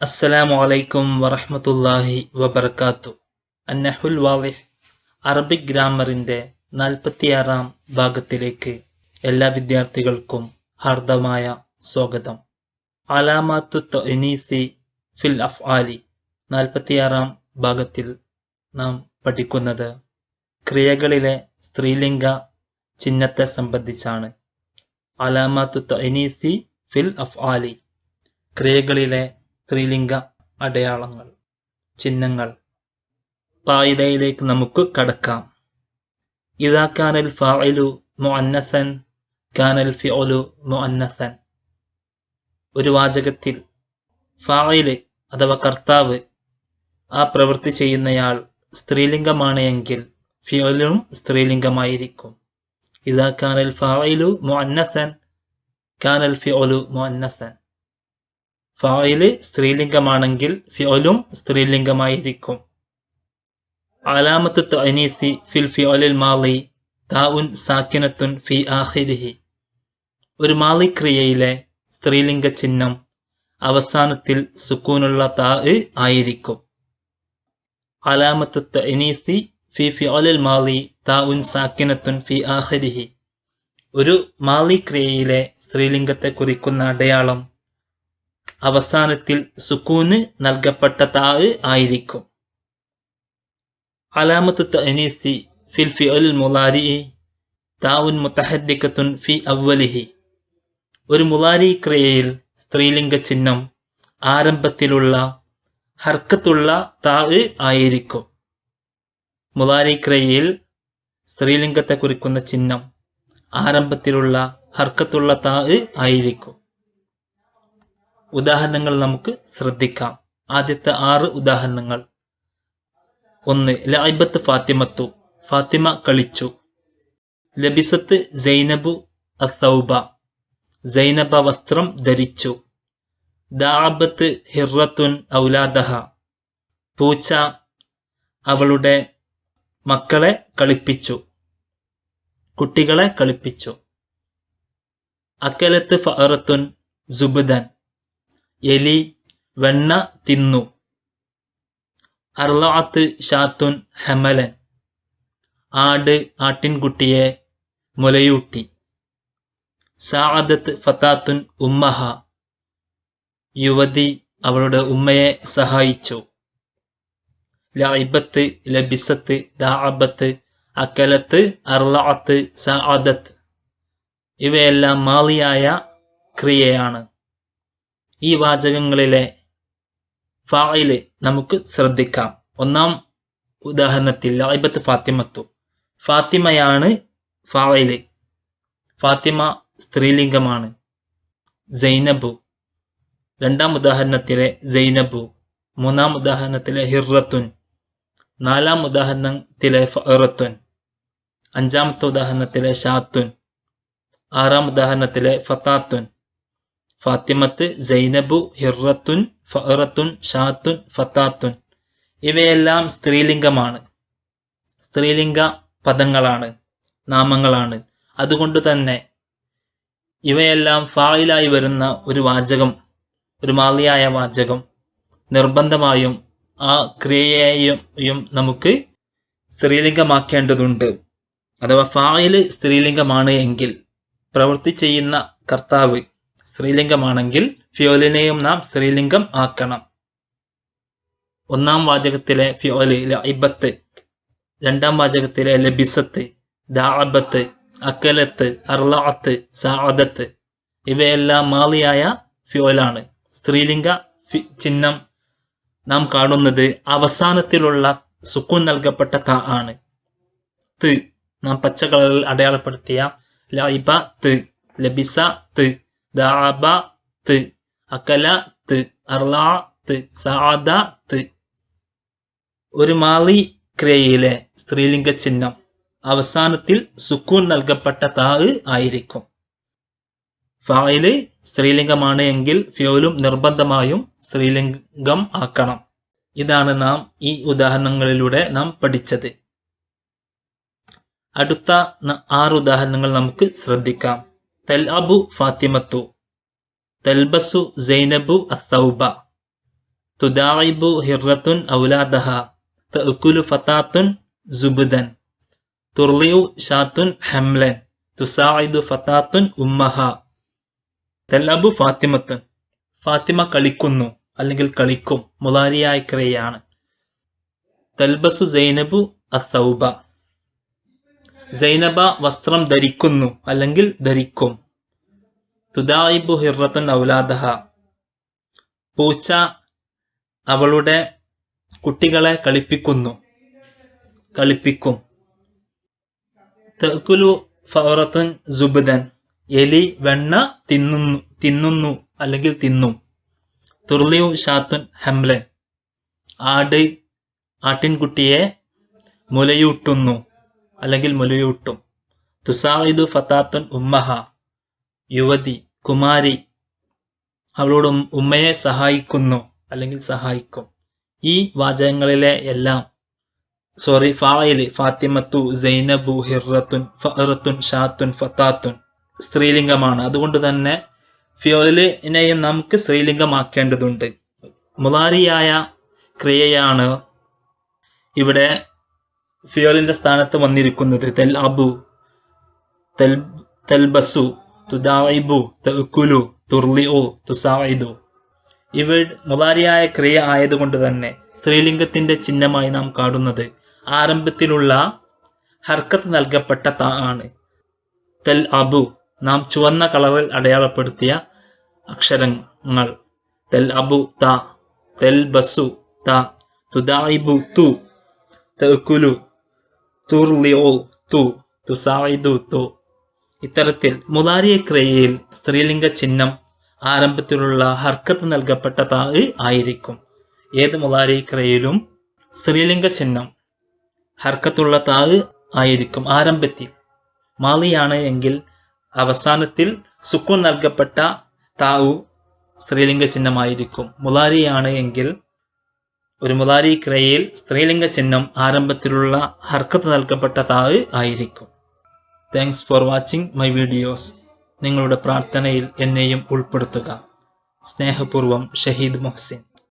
അസ്സലാമു അലൈക്കും വറഹ്മത്തുള്ളാഹി വബർക്കാത്തു. അന്നഹുൽ വാളിഹ് അറബിക് ഗ്രാമറിന്റെ 46-ാം ഭാഗത്തിലേക്ക് എല്ലാ വിദ്യാർത്ഥികൾക്കും ഹാർദമായ സ്വാഗതം. അലാമാത്തു തഅനീസി ഫിൽ അഫ്ആലി 46-ാം ഭാഗത്തിൽ നാം പഠിക്കുന്നത് ക്രിയകളിലെ സ്ത്രീലിംഗ ചിഹ്നത്തെ സംബന്ധിച്ചാണ്. അലാമാത്തു തഅനീസി ഫിൽ അഫ്ആലി, ക്രിയകളിലെ സ്ത്രീലിംഗ അടയാളങ്ങൾ, ചിഹ്നങ്ങൾ. ഖായിദയിലേക്ക് നമുക്ക് കടക്കാം. ഇദാ കാനൽ ഫാഇലു മുഅന്നസൻ കാനൽ ഫിഉലു മുഅന്നസൻ. ഒരു വാചകത്തിൽ ഫാഇല് അഥവാ കർത്താവ്, ആ പ്രവൃത്തി ചെയ്യുന്നയാൾ സ്ത്രീലിംഗമാണ് എങ്കിൽ ഫിഉലും സ്ത്രീലിംഗമായിരിക്കും. ഇദാ കാനൽ ഫാഇലു മുഅന്നസൻ കാനൽ ഫിഉലു മുഅന്നസൻ. ഫാഇല് സ്ത്രീലിംഗമാണെങ്കിൽ ഫിഉലും സ്ത്രീലിംഗമായിരിക്കും. അലാമത്തു തഅനീസി ഫിൽ ഫിഉലിൽ മാളി താഉൻ സാക്കിനത്തുൻ ഫി ആഖിരിഹി. ഒരു മാളി ക്രിയയിലെ സ്ത്രീലിംഗ ചിഹ്നം അവസാനത്തിൽ സുക്കൂനുള്ള താ ആയിരിക്കും. അലാമത്തു തഅനീസി ഫി ഫിഉലിൽ മാളി താഉൻ സാക്കിനത്തുൻ ഫി ആഖിരിഹി. ഒരു മാളി ക്രിയയിലെ സ്ത്രീലിംഗത്തെ കുറിക്കുന്ന അടയാളം അവസാനത്തിൽ സുക്കൂന് നൽകപ്പെട്ട താ ആയിരിക്കും. അലാമത്തു തഅനീസി ഫിൽ ഫിഉൽ മുളാരിഇ താഉൻ മുതഹദ്ദിഖത്തുൻ ഫി അവ്വലിഹി. ഒരു മുളാരി ക്രിയയിൽ സ്ത്രീലിംഗ ചിഹ്നം ആരംഭത്തിലുള്ള ഹർക്കത്തുള്ള താ ആയിരിക്കും. മുളാരി ക്രിയയിൽ സ്ത്രീലിംഗത്തെ കുറിക്കുന്ന ചിഹ്നം ആരംഭത്തിലുള്ള ഹർക്കത്തുള്ള താ ആയിരിക്കും. ഉദാഹരണങ്ങൾ നമുക്ക് ശ്രദ്ധിക്കാം. ആദ്യത്തെ 6 ഉദാഹരണങ്ങൾ. 1. ലഅബത്ത് ഫാത്തിമത്തു, ഫാത്തിമ കളിച്ചു. ലബിസത്ത് സൈനബു അസ്സൗബ, സൈനബ വസ്ത്രം ധരിച്ചു. ദഅബത്ത് ഹിർറത്തുൻ ഔലാദഹ, പൂച്ച അവളുടെ മക്കളെ കളിപ്പിച്ചു, കുട്ടികളെ കളിപ്പിച്ചു. അക്കലത്ത് ഫഅറത്തുൻ സുബ്ദൻ, എലി വെണ്ണ തിന്നു. അർളഅത്ത് ഷാത്തുൻ ഹമലൻ, ആട് ആട്ടിൻകുട്ടിയെ മുലയൂട്ടി. സഅദത്ത് ഫതാത്തുൻ ഉമ്മഹ, യുവതി അവളുടെ ഉമ്മയെ സഹായിച്ചു. ലഅബത്ത് ലബിസത്ത് ദഅബത്ത് അക്കലത്ത് അർളഅത്ത് സഅദത്ത് ഇവയെല്ലാം മാളിയായ ക്രിയയാണ്. ഈ വാചകങ്ങളിലെ ഫാഇല് നമുക്ക് ശ്രദ്ധിക്കാം. ഒന്നാം ഉദാഹരണത്തിൽ ലഅബത്ത് ഫാത്തിമത്തു, ഫാത്തിമയാണ് ഫാഇല്, ഫാത്തിമ സ്ത്രീലിംഗമാണ്. സൈനബു രണ്ടാം ഉദാഹരണത്തിലെ സൈനബു, മൂന്നാം ഉദാഹരണത്തിലെ ഹിർറത്തുൻ, നാലാം ഉദാഹരണത്തിലെ ഫഅറത്തുൻ, അഞ്ചാമത്തെ ഉദാഹരണത്തിലെ ഷാത്തുൻ, ആറാം ഉദാഹരണത്തിലെ ഫതാത്തുൻ. ഫാത്തിമത്ത്, സൈനബു, ഹിർറത്തുൻ, ഫഅറത്തുൻ, ഷാത്തുൻ, ഫതാത്തുൻ ഇവയെല്ലാം സ്ത്രീലിംഗമാണ്, സ്ത്രീലിംഗ പദങ്ങളാണ്, നാമങ്ങളാണ്. അതുകൊണ്ട് തന്നെ ഇവയെല്ലാം ഫായിലായി വരുന്ന ഒരു വാചകം, ഒരു മാളിയായ വാചകം, നിർബന്ധമായും ആ ക്രിയയെയും നമുക്ക് സ്ത്രീലിംഗമാക്കേണ്ടതുണ്ട്. അഥവാ ഫായില് സ്ത്രീലിംഗമാണ് എങ്കിൽ, പ്രവൃത്തി ചെയ്യുന്ന കർത്താവ് സ്ത്രീലിംഗമാണെങ്കിൽ ഫിയോലിനെയും നാം സ്ത്രീലിംഗം ആക്കണം. ഒന്നാം വാചകത്തിലെ ഫിയോല് ലഅബത്ത്, രണ്ടാം വാചകത്തിലെ ലബിസത്ത്, ദഅബത്ത്, അക്കലത്ത്, അർളഅത്ത്, സഅദത്ത് ഇവയെല്ലാം മാളിയായ ഫിയോലാണ്. സ്ത്രീലിംഗ ചിഹ്നം നാം കാണുന്നത് അവസാനത്തിലുള്ള സുക്കൂൻ നൽകപ്പെട്ട ത ആണ്. ത് നാം പച്ച കളറിൽ അടയാളപ്പെടുത്തിയ ലഅബ ത്, ലബിസ ത്, ദഅബ ത്, അക്കല ത്, അർളഅ ത്, സഅദ ത്. ഒരു മാളി ക്രിയയിലെ സ്ത്രീലിംഗ ചിഹ്നം അവസാനത്തിൽ സുക്കൂൻ നൽകപ്പെട്ട താ ആയിരിക്കും. ഫായില് സ്ത്രീലിംഗമാണ് എങ്കിൽ ഫിയോലും നിർബന്ധമായും സ്ത്രീലിംഗം ആക്കണം. ഇതാണ് നാം ഈ ഉദാഹരണങ്ങളിലൂടെ നാം പഠിച്ചത്. അടുത്ത 6 ഉദാഹരണങ്ങൾ നമുക്ക് ശ്രദ്ധിക്കാം. തൽഅബു ഫാത്തിമത്തു, തൽബസു സൈനബു അസ്സൗബ, തുദാഇബു ഹിർറത്തുൻ ഔലാദഹ തഅകുലു ഫതാത്തുൻ സുബ്ദൻ തുർലിഉ ഷാത്തുൻ ഹംലൻ തുസാഇദു ഫതാത്തുൻ ഉമ്മഹ. തൽഅബു ഫാത്തിമത്തുൻ, ഫാത്തിമ കളിക്കുന്നു അല്ലെങ്കിൽ കളിക്കും, മുളാരിയായ ക്രിയയാണ്. തൽബസു സൈനബു അസൗബ, സൈനബ വസ്ത്രം ധരിക്കുന്നു അല്ലെങ്കിൽ ധരിക്കും. തുദാഇബു ഹിർറത്തുൻ ഔലാദഹ, പൂച്ച അവളുടെ കുട്ടികളെ കളിപ്പിക്കും. തഅകുലു ഫറത്തുൻ സുബ്ദൻ, എലി വെണ്ണ തിന്നുന്നു അല്ലെങ്കിൽ തിന്നും. തുർലിഉ ഷാത്തുൻ ഹംലൻ, ആട്ടിൻകുട്ടിയെ മുലയൂട്ടുന്നു അല്ലെങ്കിൽ മുലയൂട്ടും. തുസാഇദു ഫതാത്തുൻ ഉമ്മഹ, യുവതി കുമാരി അവളുടെ ഉമ്മയെ സഹായിക്കുന്നു അല്ലെങ്കിൽ സഹായിക്കും. ഈ വാചകങ്ങളിലെ എല്ലാം ഫായില് ഫാത്തിമത്തു, സൈനബു, ഹിർറത്തുൻ, ഫഅറത്തുൻ, ഷാത്തുൻ, ഫതാത്തുൻ സ്ത്രീലിംഗമാണ്. അതുകൊണ്ട് തന്നെ ഫിയോലിനെയും നമുക്ക് സ്ത്രീലിംഗമാക്കേണ്ടതുണ്ട്. മുളാരിയായ ക്രിയയാണ് ഇവിടെ ഫിയോലിന്റെ സ്ഥാനത്ത് വന്നിരിക്കുന്നത്. തൽഅബു, തൽബസു, തുദാഇബു, തഅകുലു, തുർലിഉ, തുസാഇദു. ഇവ മുളാരിയായ ക്രിയ ആയതുകൊണ്ട് തന്നെ സ്ത്രീലിംഗത്തിന്റെ ചിഹ്നമായി നാം കാണുന്നത് ആരംഭത്തിലുള്ള ഹർക്കത്ത് നൽകപ്പെട്ട ത ആണ്. തൽഅബു, നാം ചുവന്ന കളറിൽ അടയാളപ്പെടുത്തിയ അക്ഷരങ്ങൾ. തൽഅബു ത, തൽബസു ത, തുദാഇബു തു, തഅകുലു തുർലിഉ തു, തുസാഇദു തു. ഇത്തരത്തിൽ മുളാരിയ ക്രിയയിൽ സ്ത്രീലിംഗ ചിഹ്നം ആരംഭത്തിലുള്ള ഹർക്കത്ത് നൽകപ്പെട്ട ത ആയിരിക്കും. ഏത് മുളാരി ക്രിയയിലും സ്ത്രീലിംഗ ചിഹ്നം ഹർക്കത്തുള്ള ത ആയിരിക്കും ആരംഭത്തിൽ. മാളിയാണ് എങ്കിൽ അവസാനത്തിൽ സുക്കൂൻ നൽകപ്പെട്ട താഉ സ്ത്രീലിംഗ ചിഹ്നമായിരിക്കും. മുളാരിയാണ് എങ്കിൽ ഒരു മുളാരി ക്രിയയിൽ സ്ത്രീലിംഗ ചിഹ്നം ആരംഭത്തിലുള്ള ഹർക്കത്ത് നൽകപ്പെട്ട ത ആയിരിക്കും. Thanks for watching my videos. നിങ്ങളുടെ പ്രാർത്ഥനയിൽ എന്നെയും ഉൾപ്പെടുത്തുക. സ്നേഹപൂർവം, ഷഹീദ് മുഹ്സിൻ.